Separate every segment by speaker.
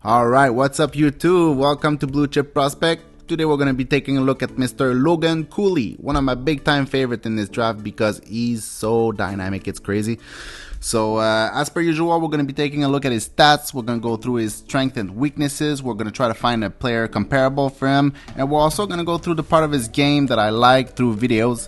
Speaker 1: Alright, what's up YouTube? Welcome to Blue Chip Prospect. Today we're going to be taking a look at Mr. Logan Cooley, one of my big time favorites in this draft because he's so dynamic, it's crazy. So as per usual, we're going to be taking a look at his stats. We're going to go through his strengths and weaknesses. We're going to try to find a player comparable for him. And we're also going to go through the part of his game that I like through videos.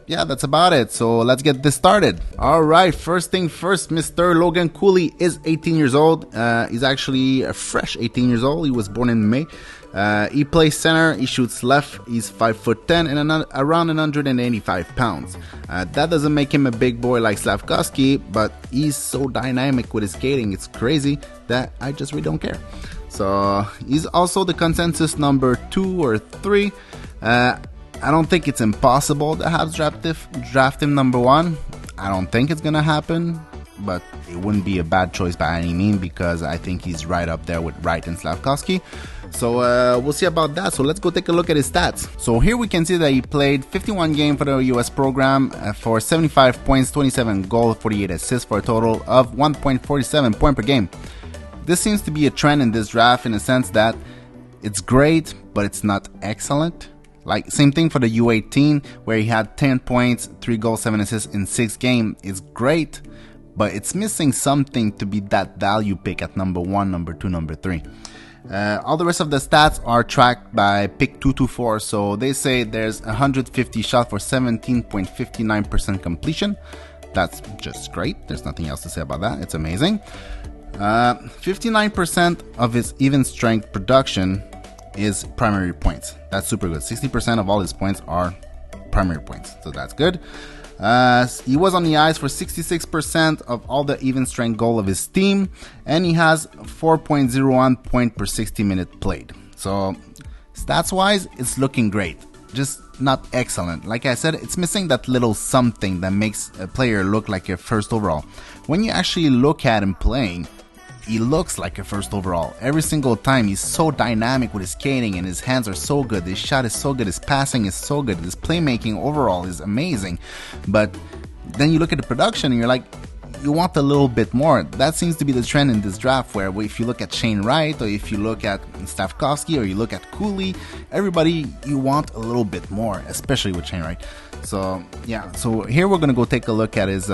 Speaker 1: Yeah, that's about it. So let's get this started. All right, first thing first, Mr. Logan Cooley is 18 years old. He's actually a fresh 18 years old. He was born in May. He plays center. He shoots left. He's 5'10" and around 185 pounds. That doesn't make him a big boy like Slavkovsky, but he's so dynamic with his skating. It's crazy that I just really don't care. So he's also the consensus number 2 or 3. I don't think it's impossible to have draft him number 1. I don't think it's gonna happen, but it wouldn't be a bad choice by any means because I think he's right up there with Wright and Slavkovsky. So we'll see about that. So let's go take a look at his stats. So here we can see that he played 51 games for the US program for 75 points, 27 goals, 48 assists for a total of 1.47 points per game. This seems to be a trend in this draft in the sense that it's great, but it's not excellent. Like, same thing for the U18, where he had 10 points, 3 goals, 7 assists in 6 games. It's great, but it's missing something to be that value pick at number 1, number 2, number 3. All the rest of the stats are tracked by pick 224, so they say there's 150 shots for 17.59% completion. That's just great. There's nothing else to say about that. It's amazing. 59% of his even strength production is primary points. That's super good. 60% of all his points are primary points, so that's good. He was on the ice for 66% of all the even strength goal of his team, and he has 4.01 point per 60 minute played. So stats wise, it's looking great, just not excellent. Like I said, it's missing that little something that makes a player look like a first overall. When you actually look at him playing, he looks like a first overall. Every single time, he's so dynamic with his skating and his hands are so good. His shot is so good. His passing is so good. His playmaking overall is amazing. But then you look at the production and you're like, you want a little bit more. That seems to be the trend in this draft, where if you look at Shane Wright or if you look at Slavkovsky or you look at Cooley, everybody, you want a little bit more, especially with Shane Wright. So yeah, so here we're gonna go take a look at his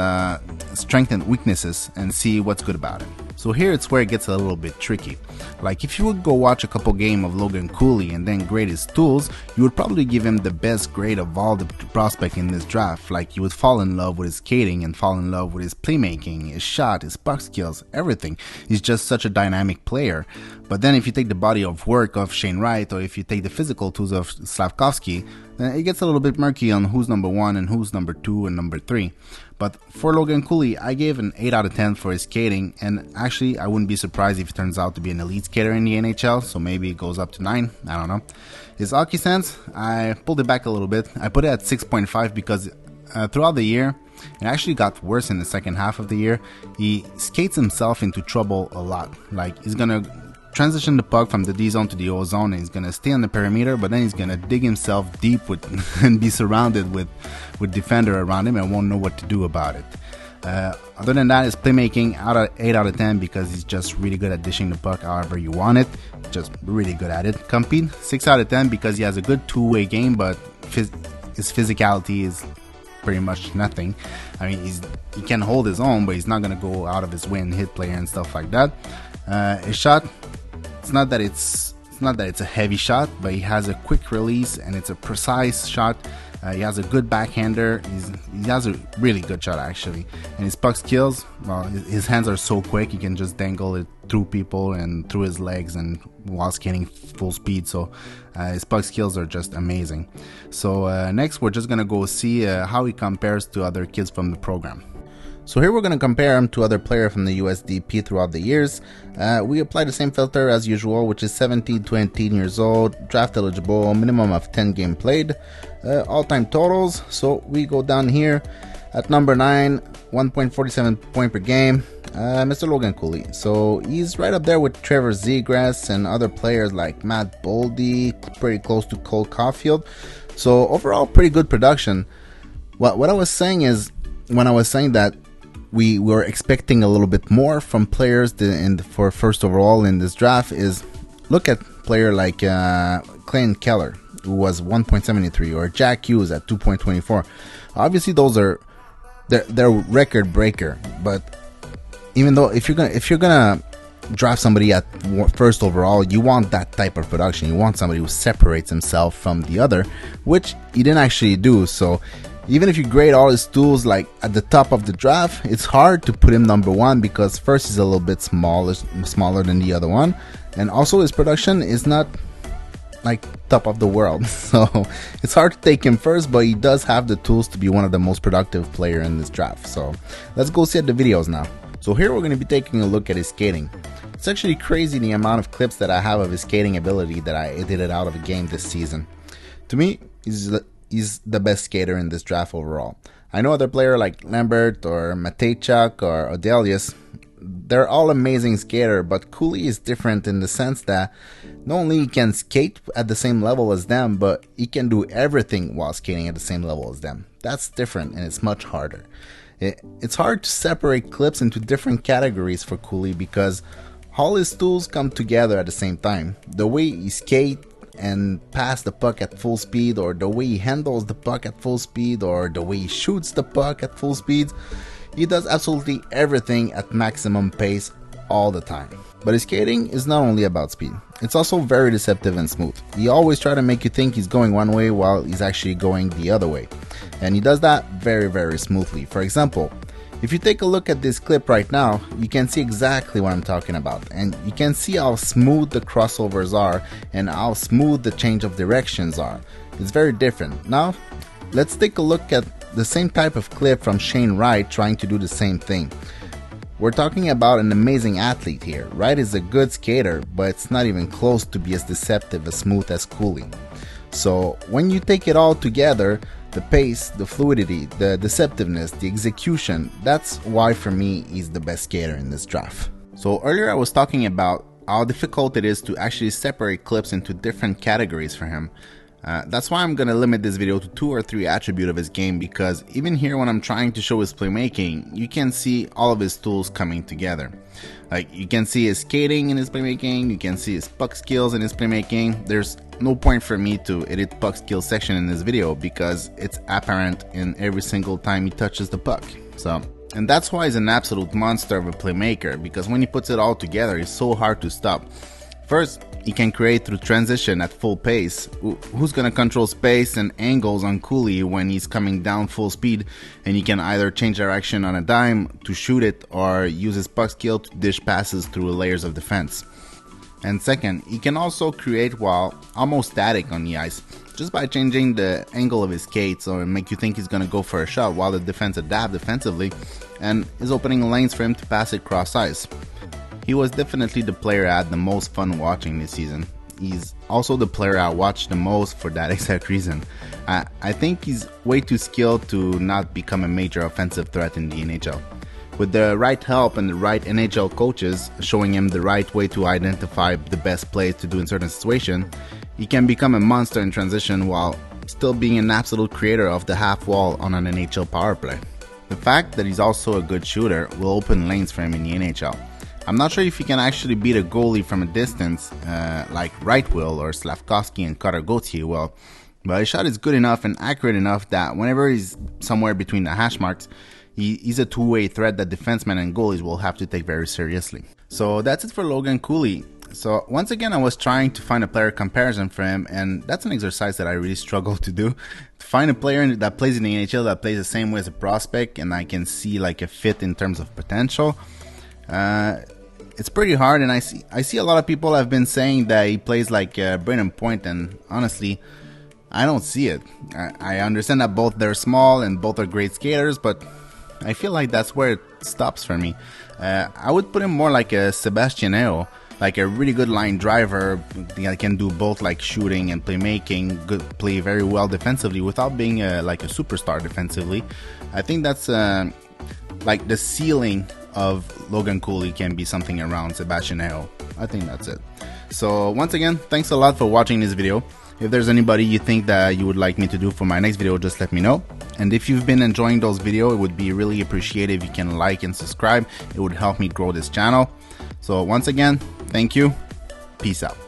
Speaker 1: strengths and weaknesses and see what's good about it. So here it's where it gets a little bit tricky. Like, if you would go watch a couple games of Logan Cooley and then grade his tools, you would probably give him the best grade of all the prospects in this draft. Like, you would fall in love with his skating and fall in love with his playmaking, his shot, his puck skills, everything. He's just such a dynamic player. But then if you take the body of work of Shane Wright, or if you take the physical tools of Slavkovsky, then it gets a little bit murky on who's number 1 and who's number 2 and number 3. But for Logan Cooley, I gave an 8 out of 10 for his skating, and actually I wouldn't be surprised if he turns out to be an elite skater in the NHL, so maybe it goes up to 9, I don't know. His hockey sense, I pulled it back a little bit. I put it at 6.5 because throughout the year, it actually got worse in the second half of the year. He skates himself into trouble a lot. Like, he's gonna transition the puck from the D zone to the O zone, and he's gonna stay on the perimeter, but then he's gonna dig himself deep with and be surrounded with defender around him and won't know what to do about it. Other than that, his playmaking 8 out of 10 because he's just really good at dishing the puck however you want it. Just really good at it. Compete 6 out of 10 because he has a good two-way game, but his physicality is pretty much nothing. I mean, he can hold his own, but he's not gonna go out of his way and hit player and stuff like that. His shot, it's not that it's a heavy shot, but he has a quick release and it's a precise shot. He has a good backhander. He has a really good shot actually, and his puck skills, well, his hands are so quick. He can just dangle it through people and through his legs and while skating full speed. So his puck skills are just amazing. So next we're just gonna go see how he compares to other kids from the program. So here we're going to compare him to other players from the USDP throughout the years. We apply the same filter as usual, which is 17 to 18 years old, draft eligible, minimum of 10 games played, all-time totals. So we go down here at number 9, 1.47 point per game, Mr. Logan Cooley. So he's right up there with Trevor Zegras and other players like Matt Boldy, pretty close to Cole Caulfield. So overall, pretty good production. What I was saying is, when I was saying that we were expecting a little bit more from players for first overall in this draft is look at player like Clayton Keller, who was 1.73, or Jack Hughes at 2.24. Obviously, those are they're record breaker. But even though if you're gonna draft somebody at first overall, you want that type of production. You want somebody who separates himself from the other, which he didn't actually do. So even if you grade all his tools like at the top of the draft, it's hard to put him number one because first he's a little bit smaller than the other one, and also his production is not like top of the world. So it's hard to take him first, but he does have the tools to be one of the most productive player in this draft. So let's go see the videos now. So here we're going to be taking a look at his skating. It's actually crazy the amount of clips that I have of his skating ability that I edited out of a game this season. To me, he's the best skater in this draft overall. I know other players like Lambert or Matejchuk or Odelius, they're all amazing skater, but Cooley is different in the sense that not only he can skate at the same level as them, but he can do everything while skating at the same level as them. That's different and it's much harder. It's hard to separate clips into different categories for Cooley because all his tools come together at the same time. The way he skates and pass the puck at full speed, or the way he handles the puck at full speed, or the way he shoots the puck at full speed, he does absolutely everything at maximum pace all the time. But his skating is not only about speed, it's also very deceptive and smooth. He always tries to make you think he's going one way while he's actually going the other way, and he does that very smoothly. For example, if you take a look at this clip right now, you can see exactly what I'm talking about, and you can see how smooth the crossovers are and how smooth the change of directions are. It's very different. Now, let's take a look at the same type of clip from Shane Wright trying to do the same thing. We're talking about an amazing athlete here. Wright is a good skater, but it's not even close to be as deceptive, as smooth as Cooley. So when you take it all together, the pace, the fluidity, the deceptiveness, the execution, that's why for me he's the best skater in this draft. So earlier I was talking about how difficult it is to actually separate clips into different categories for him. That's why I'm gonna limit this video to 2 or 3 attributes of his game, because even here when I'm trying to show his playmaking, you can see all of his tools coming together. Like, you can see his skating in his playmaking, you can see his puck skills in his playmaking. There's no point for me to edit puck skills section in this video because it's apparent in every single time he touches the puck. And that's why he's an absolute monster of a playmaker, because when he puts it all together, it's so hard to stop. First, he can create through transition at full pace. Who's gonna control space and angles on Cooley when he's coming down full speed, and he can either change direction on a dime to shoot it or use his puck skill to dish passes through layers of defense. And second, he can also create while almost static on the ice, just by changing the angle of his skates or make you think he's gonna go for a shot while the defense adapt defensively and is opening lanes for him to pass it cross ice. He was definitely the player I had the most fun watching this season. He's also the player I watched the most for that exact reason. I think he's way too skilled to not become a major offensive threat in the NHL. With the right help and the right NHL coaches showing him the right way to identify the best plays to do in certain situations, he can become a monster in transition while still being an absolute creator of the half wall on an NHL power play. The fact that he's also a good shooter will open lanes for him in the NHL. I'm not sure if he can actually beat a goalie from a distance like Wright will, or Slavkovsky and Cutter Gauthier will, but his shot is good enough and accurate enough that whenever he's somewhere between the hash marks, he's a two-way threat that defensemen and goalies will have to take very seriously. So that's it for Logan Cooley. So once again, I was trying to find a player comparison for him, and that's an exercise that I really struggle to do. To find a player that plays in the NHL that plays the same way as a prospect and I can see like a fit in terms of potential. It's pretty hard, and I see a lot of people have been saying that he plays like Brayden Point, and honestly, I don't see it. I understand that both they're small and both are great skaters, but I feel like that's where it stops for me. I would put him more like a Sebastian Aho, like a really good line driver that can do both like shooting and playmaking, play very well defensively without being like a superstar defensively. I think that's like the ceiling of Logan Cooley can be something around Sebastian Aho. I think that's it. So once again, thanks a lot for watching this video. If there's anybody you think that you would like me to do for my next video, just let me know. And if you've been enjoying those videos, it would be really appreciated if you can like and subscribe. It would help me grow this channel. So once again, thank you. Peace out.